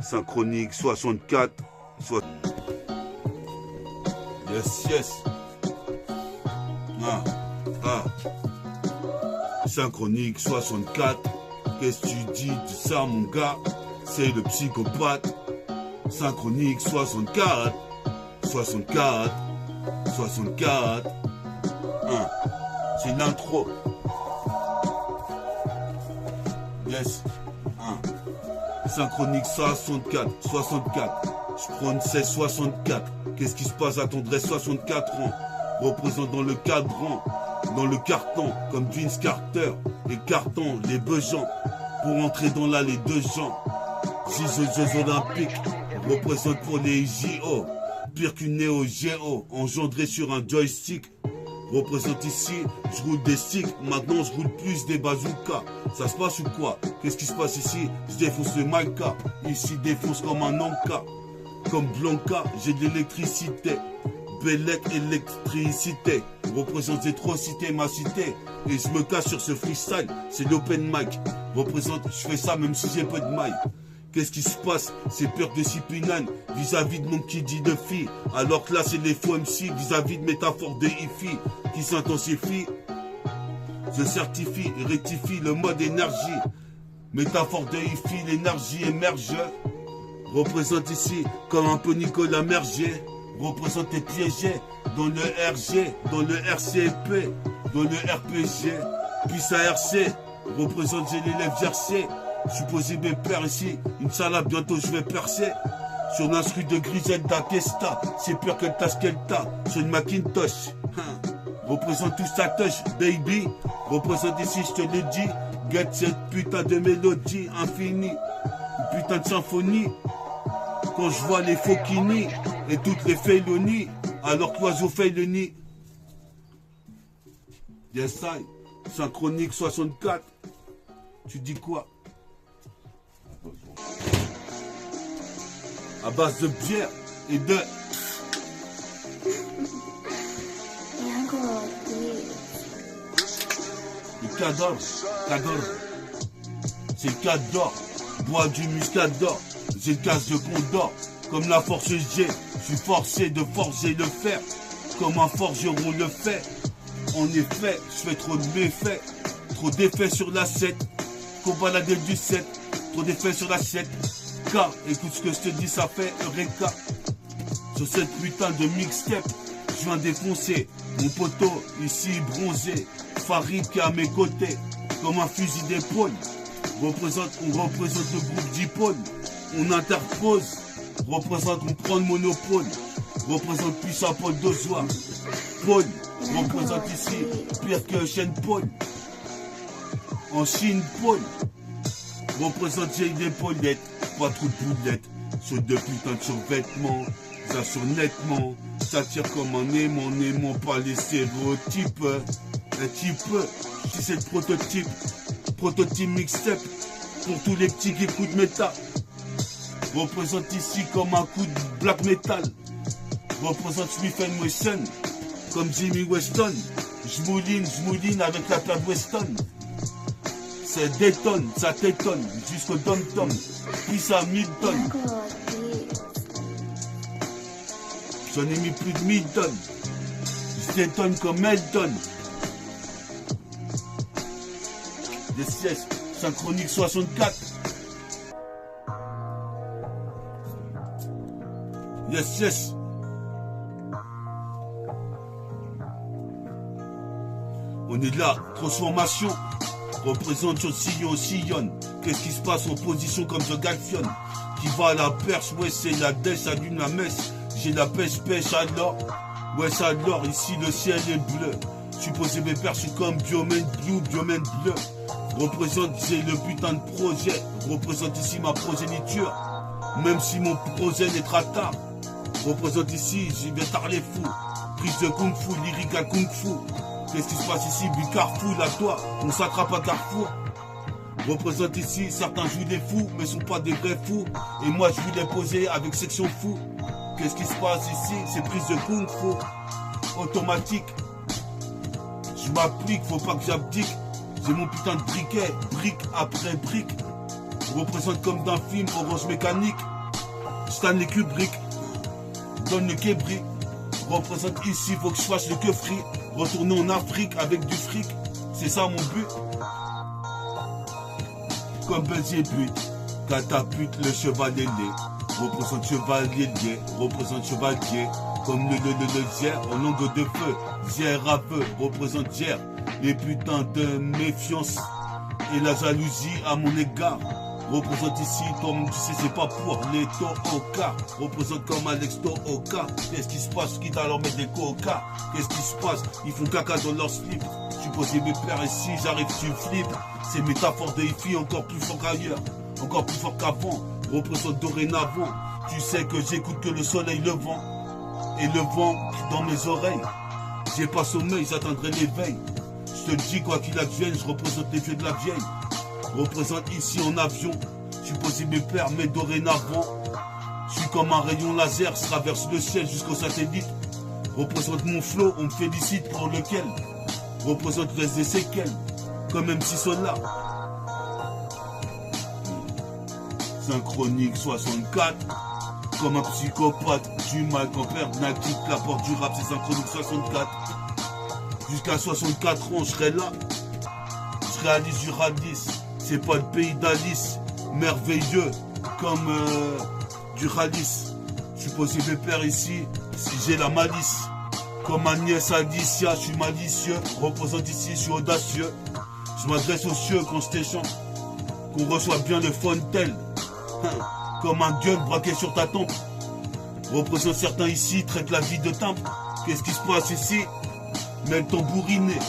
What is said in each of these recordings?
Synchronique 64. Yes. Synchronique 64. Qu'est-ce que tu dis de ça, mon gars? C'est le psychopathe. Synchronique 64. C'est une intro. Yes. Synchronique 64. Je prononçais 64. Qu'est-ce qui se passe à ton dresse 64 ans? Représentant le cadran, dans le carton, comme Vince Carter. Les cartons, les besoins, pour entrer dans là les deux gens. Jeux olympiques, représente pour les JO. Pire qu'une Neo Geo, engendré sur un joystick. Représente ici, je roule des sticks, maintenant je roule plus des bazookas. Ça se passe ou quoi? Qu'est-ce qui se passe ici? Je défonce le Malka, ici défonce comme un Anka. Comme Blanca, j'ai de l'électricité. Bellec, électricité. Représente trop cité ma cité. Et je me cache sur ce freestyle, c'est l'open mic. Représente, je fais ça même si j'ai peu de maille. Qu'est-ce qui se passe? C'est peur de Cipinane vis-à-vis de mon qui dit de fille. Alors que là c'est les faux MC vis-à-vis de métaphores de hi-fi qui s'intensifient. Je certifie et rectifie le mode énergie. Métaphore de hi-fi, l'énergie émerge. Représente ici comme un peu Nicolas Mergier. Représente et piégé dans le RG, dans le RCP, dans le RPG. Puis ça RC. Représente j'ai l'élève GRC. Je suis posé mes pères ici, une salade, bientôt je vais percer. Sur l'instru de Grisette d'Akesta, c'est pire que le Taskelta, sur une Macintosh. Représente tout sa touch, baby. Représente ici, je te le dis, get cette putain de mélodie infinie. Une putain de symphonie. Quand je vois les Fokini et toutes les Félonies, alors que l'oiseau fait le nid. Yes, I. Synchronique 64. Tu dis quoi? À base de bière et de... Le cadavre. C'est le cadre. Bois du muscador. J'ai le casse de condor. Comme la force G, je suis forcé de forger le fer. Comme un forgeron le fait. En effet, je fais trop de méfaits. Trop d'effets sur la 7. Combat la gueule du 7. Trop d'effets sur la 7. Car, écoute ce que je te dis, ça fait Eureka. Sur cette putain de mixtape, je viens défoncer mon poteau, ici bronzé. Farid qui est à mes côtés, comme un fusil d'épaule. On représente le groupe d'Hippone. On interpose, on prend le monopole. Représente plus un Paul d'Ozois. Paul, représente ici, pire que Shane Paul. En Chine, Paul. Représente j'ai des épaulettes, pas trop de boulettes. Sur deux putains de survêtements, ça sur nettement. Ça tire comme un aimant, n'aimant pas les stéréotypes. Un petit peu, si c'est le prototype mixtape. Pour tous les petits qui écoutent métal. Représente ici comme un coup de black metal. Représente Smith & Wesson, comme Jimmy Weston. J'mouline avec la plaque Weston. Ça détonne, ça t'étonne, jusqu'au dom-tom, puis ça 1000 tonnes. J'en ai mis plus de 1000 tonnes. Je détonne comme Elton. Yes, Synchronique 64. Yes. On est là, transformation. Représente sur sillonne. Qu'est-ce qui se passe en position comme je galfionne? Qui va à la perche, ouais c'est la dèche, allume la messe. J'ai la pêche alors. Ouais ça alors, ici le ciel est bleu. Je suis posé mes perches comme biomène bleu. Représente, j'ai le putain de projet. Représente ici ma progéniture. Même si mon projet est trop tard. Représente ici, j'ai bien tard les fous. Prise de kung fu, lyrique à kung fu. Qu'est-ce qui se passe ici? Du Carrefour, là toi, on s'attrape à Carrefour. Représente ici, certains jouent des fous, mais sont pas des vrais fous. Et moi je vais les poser avec section fou. Qu'est-ce qui se passe ici? C'est prise de kung fu. Automatique. Je m'applique, faut pas que j'abdique. J'ai mon putain de briquet, brique après brique. représente comme d'un film Orange Mécanique. Stanley Kubrick, donne le kébri. Représente ici, faut que je fasse le keufri. Retourner en Afrique avec du fric, c'est ça mon but. Comme Belzébuth, catapulte le chevalier lait. Représente chevalier lié, représente chevalier. Comme le zier en langue de feu. Zier à feu, représente zier. Les putains de méfiance et la jalousie à mon égard. Représente ici, comme tu sais, c'est pas pour les Tohoka. Représente comme Alex Tohoka. Qu'est-ce qui se passe? Qui t'a leur mettre des coca? Qu'est-ce qui se passe? Ils font caca dans leur slip. Tu posais mes pères ici, j'arrive, tu flippes. Ces métaphores des filles encore plus fort qu'ailleurs, encore plus fort qu'avant. Représente dorénavant. Tu sais que j'écoute que le soleil, le vent. Et le vent dans mes oreilles. J'ai pas sommeil, j'attendrai l'éveil. Je te le dis, quoi qu'il advienne, je représente les vieux de la vieille. Représente ici en avion. Je suis posé mes pères, mais dorénavant. Je suis comme un rayon laser, je traverse le ciel jusqu'au satellite. Représente mon flow, on me félicite pour lequel. Représente les séquelles, comme MC Solar. Synchronique 64. Comme un psychopathe, du mal quand perd n'a quitte la porte du rap, c'est Synchronique 64. Jusqu'à 64 ans, je serai là. Je réalise du ralice. C'est pas le pays d'Alice. Merveilleux comme du ralice. Je suis posé mes pères ici, si j'ai la malice. Comme Agnès Alicia, je suis malicieux. Représente ici, je suis audacieux. Je m'adresse aux cieux quand je t'échante. Qu'on reçoit bien le fontel. Comme un gueule braqué sur ta tempe. Représente certains ici, traite la vie de timbre. Qu'est-ce qui se passe ici? Mets le tambouriné.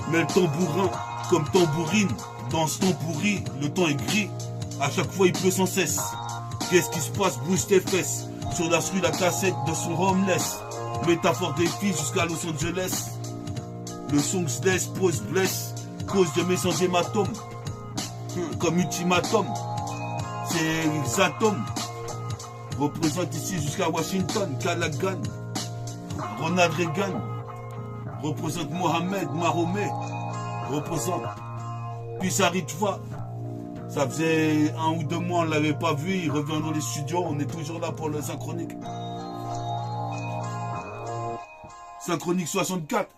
Mets le tambourin comme tambourine. Dans ce temps pourri, le temps est gris. À chaque fois il pleut sans cesse. Qu'est-ce qui se passe? Bouge tes fesses. Sur la rue, la cassette de son homeless. Métaphore des filles jusqu'à Los Angeles. Le son se laisse, pose, blesse. Cause de mes sans hématomes. Comme ultimatum. C'est les atomes. Représente ici jusqu'à Washington, Callaghan, Ronald Reagan. Représente Mohamed, Mahomet. Représente. Puis ça Ritva. Ça faisait 1 ou 2 mois, on ne l'avait pas vu. Il revient dans les studios. On est toujours là pour le Synchronique. Synchronique 64.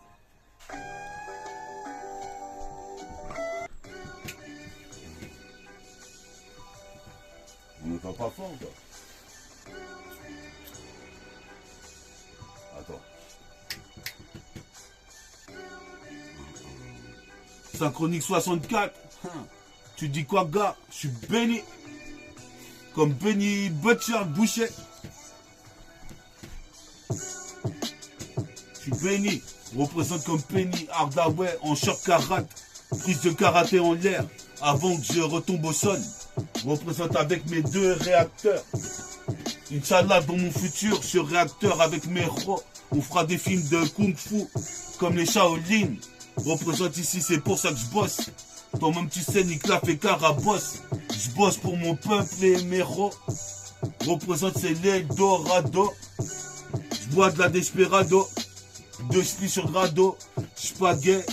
On ne va pas fort, quoi. Attends. Synchronique 64. Tu dis quoi, gars? Je suis béni. Comme Benny Butcher Boucher. Je suis béni. Représente comme Penny Hardaway en short karate. Prise de karaté en l'air. Avant que je retombe au sol. Représente avec mes 2 réacteurs. Inch'Allah, dans mon futur, je réacteur avec mes rois. On fera des films de Kung Fu, comme les Shaolin. Représente ici, c'est pour ça que je bosse. Toi-même, tu sais, Nicolas fait carabosse. Je bosse pour mon peuple et mes rois. Représente, c'est l'Eldorado. Je bois de la Desperado. 2 splits sur le radeau. Je suis pas gay,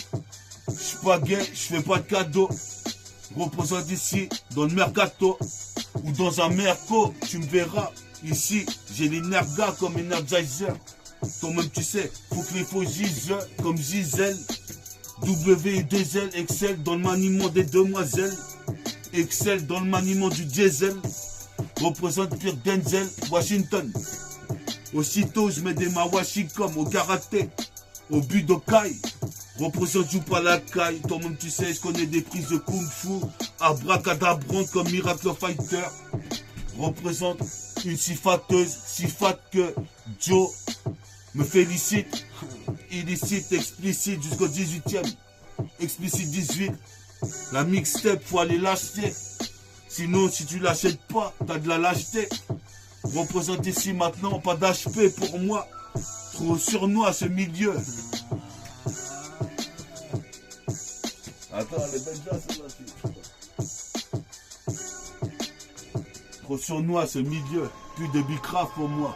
je fais pas de cadeaux. Représente ici, dans le mercato, ou dans un merco, tu me verras. Ici, j'ai les nergas comme Energizer. Toi-même, tu sais, faut que les faux gisent comme Gisèle. W et 2 L, Excel dans le maniement des demoiselles. Excel dans le maniement du diesel. Représente Pierre Denzel, Washington. Aussitôt, je mets des mawashi comme au karaté, au budokai. Représente joue pas la caille. Toi-même, tu sais, je connais des prises de kung fu. Abracadabrante comme Miracle Fighter. Représente une sifateuse, si fat que Joe me félicite. Illicite, explicite jusqu'au 18e. Explicite 18. La mixtape, faut aller l'acheter. Sinon, si tu l'achètes pas, t'as de la lâcheté. Représente ici maintenant, pas d'HP pour moi. Trop surnois ce milieu. Attends, elle est belle déjà celle-là. Trop surnois ce milieu. Plus de bicraft pour moi.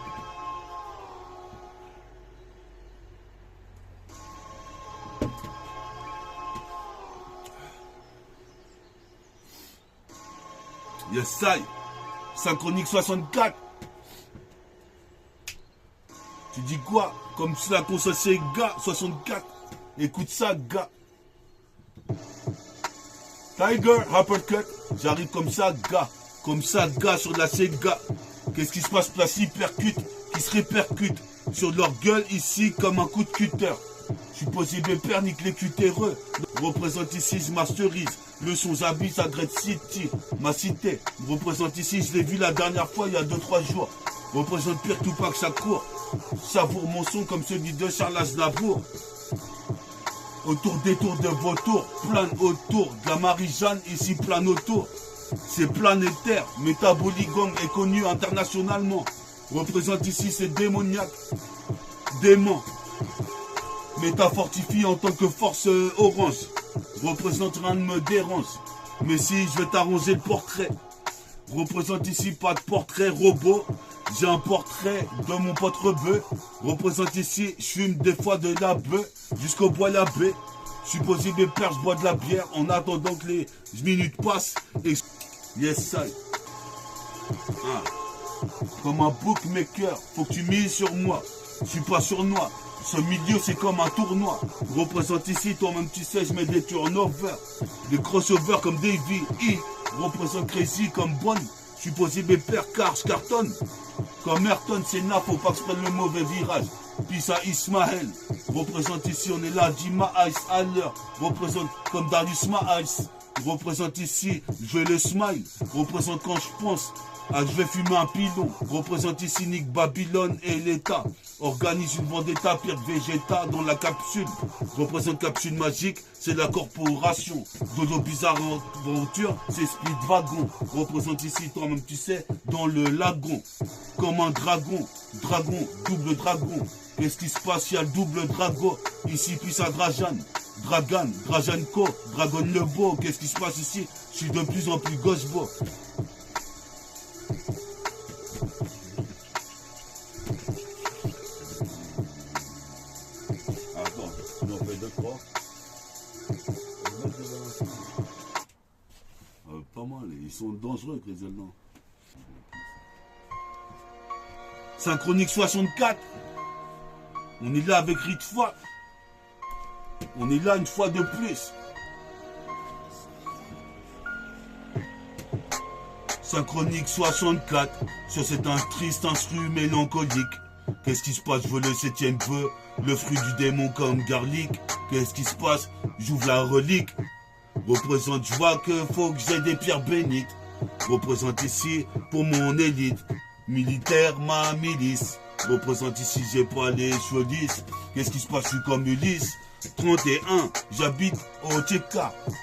Yes, ça. Synchronique 64. Tu dis quoi? Comme si la console c'est gars 64. Écoute ça, gars. Tiger, uppercut. J'arrive comme ça, gars. Comme ça, gars, sur de la Sega. Qu'est-ce qui se passe? Place hypercute qui se répercute sur leur gueule ici comme un coup de cutter. Je suis posé père, nique les cutéreux. Représente ici, je masterise. Le son j'habite à Great City, ma cité. Je représente ici, je l'ai vu la dernière fois il y a 2-3 jours. Je représente pire Tupac Shakur. Savoure mon son comme celui de Charles Aznavour. Autour des tours de vautours, plane autour. De la Marie-Jeanne, ici plane autour. C'est planétaire, Métabolique Gang est connu internationalement. Représente ici, c'est démoniaque. Dément. Métafortifie en tant que force orange. Représente rien ne me dérange. Mais si je vais t'arranger le portrait. Représente ici pas de portrait robot. J'ai un portrait de mon pote rebeu. Représente ici, je fume des fois de la bœuf jusqu'au bois la baie. Je suis posé des perches, je bois de la bière en attendant que les minutes passent. Et yes, ça. Ah. Comme un bookmaker, faut que tu mises sur moi. Je suis pas sournois. Ce milieu, c'est comme un tournoi. Représente ici, toi-même, tu sais, je mets des turnovers. Des crossovers comme Davey E. Représente Crazy comme Bonne. Je suis posé mes pères car je cartonne. Comme Ayrton Senna, faut pas que je prenne le mauvais virage. Puis ça Ismaël. Représente ici, on est là, Dima Ice à l'heure. Représente comme Darius Ice. Représente ici, je vais le smile. Représente quand je pense. Ah, je vais fumer un pilon. Représente ici Nick Babylone et l'État. Organise une vendetta, pire de Vegeta dans la capsule. Représente capsule magique, c'est la corporation. Dodo Bizarre Aventure, c'est Split Wagon. Représente ici, toi-même tu sais, dans le lagon. Comme un dragon. Dragon, double dragon. Qu'est-ce qui se passe? Il y a le double dragon. Ici, puis ça Drajan. Dragan, Drajanko, Dragon le beau. Qu'est-ce qui se passe ici? Je suis de plus en plus gauche beau. Attends, on en fait 2-3. Pas mal, ils sont dangereux, les Allemands. Synchronique 64. On est là avec Ritfa. On est là une fois de plus. Synchronique 64. Sur cet triste instru mélancolique. Qu'est-ce qui se passe? Je veux le 7e feu. Le fruit du démon comme garlic. Qu'est-ce qui se passe? J'ouvre la relique. Représente, je vois que faut que j'ai des pierres bénites. Représente ici pour mon élite. Militaire, ma milice. Représente ici, j'ai pas les cheveux lisses. Qu'est-ce qui se passe? Je suis comme Ulysse. 31, j'habite au TK.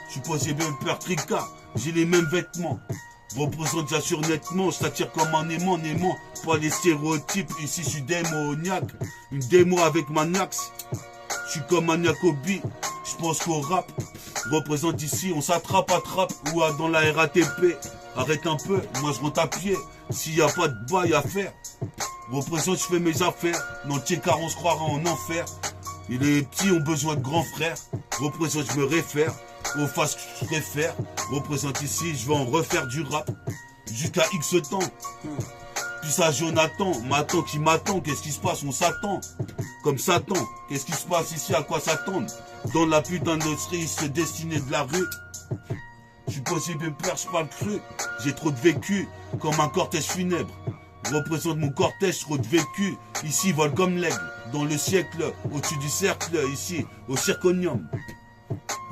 Je suis posé bien père Tricard. J'ai les mêmes vêtements. Représente, j'assure nettement. Je t'attire comme un aimant. Pas les stéréotypes. Ici, je suis démoniaque. Une démo avec Manax. Je suis comme un Yacobi. Je pense qu'au rap. Représente ici, on s'attrape, ou dans la RATP. Arrête un peu, moi je rentre à pied. S'il n'y a pas de bail à faire. Représente, je fais mes affaires. Dans le Tchécar, on se croira en enfer. Et les petits ont besoin de grands frères. Représente, je me réfère aux faces que je préfère. Représente ici, je vais en refaire du rap. Jusqu'à X temps. Puis ça, Jonathan, m'attend qui m'attend. Qu'est-ce qui se passe? On s'attend. Comme Satan. Qu'est-ce qui se passe ici? À quoi s'attendre? Dans la putain de se destinée de la rue. Je suis possible peur, je parle cru. J'ai trop de vécu, comme un cortège funèbre. Représente mon cortège, trop de vécu. Ici, vole comme l'aigle. Dans le siècle, au-dessus du cercle, ici, au zirconium.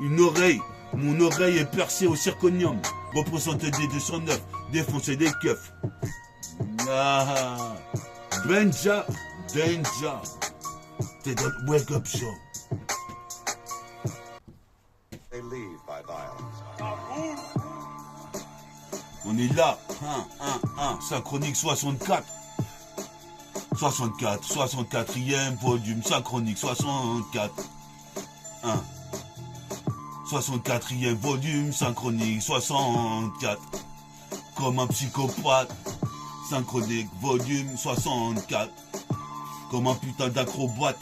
Une oreille, mon oreille est percée au zirconium. Représente des 209, défoncer des keufs. Ah, Benja, Danger. T'es dans le Wake Up Show. On est là, Synchronique 64. 64e volume, Synchronique 64. 64e volume, Synchronique 64. Comme un psychopathe, Synchronique volume 64. Comme un putain d'acrobate.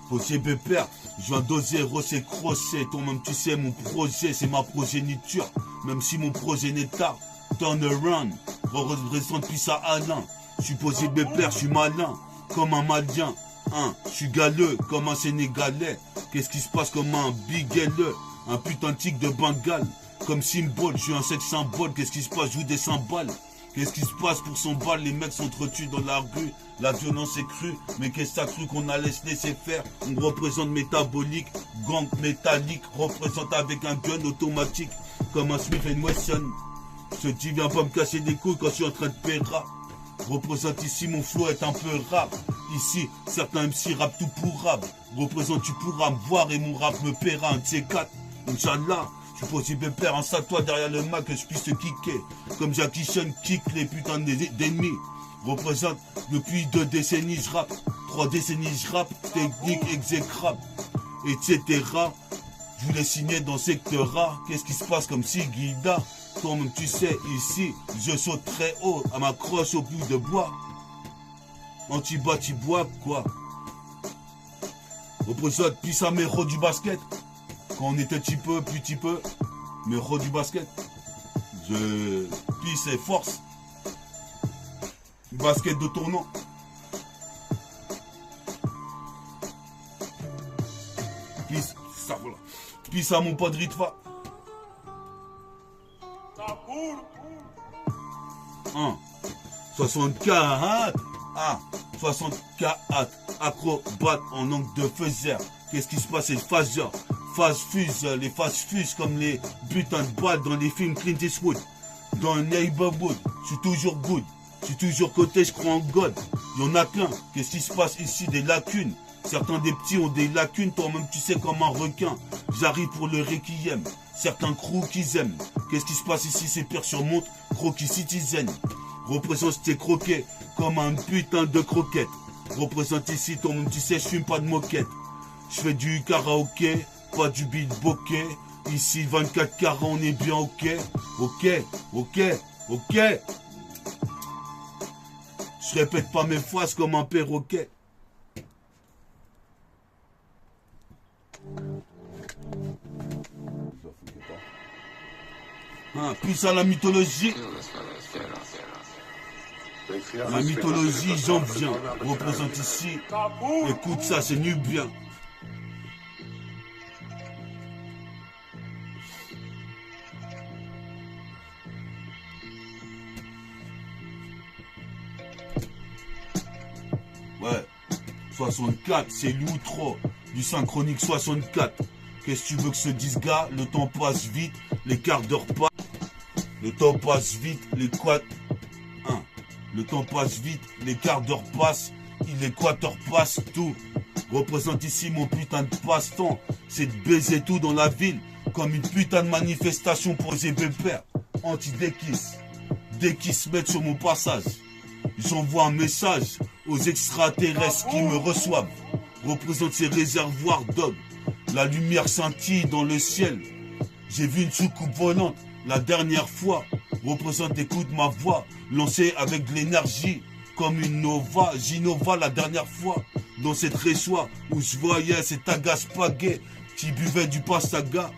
Faut pépère, je viens d'oser, c'est crochet. Toi-même tu sais, mon projet, c'est ma progéniture. même si mon progéniteur turn around, représente puis ça Alain. Je suis posé père, je suis malin, comme un Malien. Hein, je suis galeux, comme un Sénégalais. Qu'est-ce qui se passe comme un biguelleux, un putain de tic de Bengale. Comme symbole, je suis un sexe symbole. Qu'est-ce qui se passe, je joue des cymbales. Qu'est-ce qui se passe pour son bal? Les mecs s'entretuent dans la rue. La violence est crue. Mais qu'est-ce que ça cru qu'on allait se laisser faire? On représente métabolique, gang métallique. Représente avec un gun automatique. Comme un Smith & Wesson. Je te dis, viens pas me casser les couilles quand je suis en train de péra. Représente ici, mon flow est un peu rap. Ici, certains MC rap tout pour rap. Représente, tu pourras me voir et mon rap me paiera un de ces quatre. Inch'Allah. Je suis possible père, installe-toi derrière le Mac que je puisse te kicker. Comme Jackie Chan kick les putains d'ennemis. Représente depuis 2 décennies je rappe. 3 décennies je rappe. Technique exécrable. Etc. Je voulais signer dans secteur A. Qu'est-ce qui se passe comme si Guida? Toi-même tu sais, ici, je saute très haut. À ma croche au bout de bois. Anti-bas-bois quoi. Représente puis ça méro du basket. Quand on était petit peu, plus petit peu, mais héros du basket. Puis c'est force. Basket de tournant. Puis ça voilà. Puis ça mon pote Ritva. 64. 64. Acrobate en angle de faiseur. Qu'est-ce qui se passe? C'est phaseur. Phase fuse, les phases fusent comme les putains de balles dans les films Clint Eastwood. Dans le Neighborhood, je suis toujours good. Je suis toujours côté, je crois en God. Il y en a plein. Qu'est-ce qui se passe ici? Des lacunes. Certains des petits ont des lacunes, toi-même tu sais comme un requin. J'arrive pour le requiem. Certains crews qu'ils aiment. Qu'est-ce qui se passe ici? C'est pire sur montre. Croquis citizen. Représente tes croquets comme un putain de croquette. Représente ici, toi-même tu sais, je fume pas de moquette. Je fais du karaoké. Pas du beat bokeh. Ici 24 carats, on est bien ok. Ok. Je répète pas mes phrases comme un perroquet. Puis ça la mythologie. La mythologie, j'en viens. Représente ici. Écoute ça, c'est nubien. Ouais, 64, c'est l'outro du synchronique 64. Qu'est-ce que tu veux que se dise, gars? Le temps passe vite, les quarts d'heure passent. Le temps passe vite, les quad... Le temps passe vite, les quarts d'heure passent, l'équateur passe, tout. Représente ici mon putain de passe-temps. C'est de baiser tout dans la ville, comme une putain de manifestation pour les pères. Anti-déquiss. Dès qu'ils se mettent sur mon passage, j'envoie un message aux extraterrestres qui me reçoivent. Représente ces réservoirs d'hommes. La lumière scintille dans le ciel. J'ai vu une soucoupe volante la dernière fois. Représente, écoute ma voix, lancée avec de l'énergie. Comme une nova, Ginova la dernière fois. Dans cette réchois où je voyais cet agaspagé qui buvait du pastaga.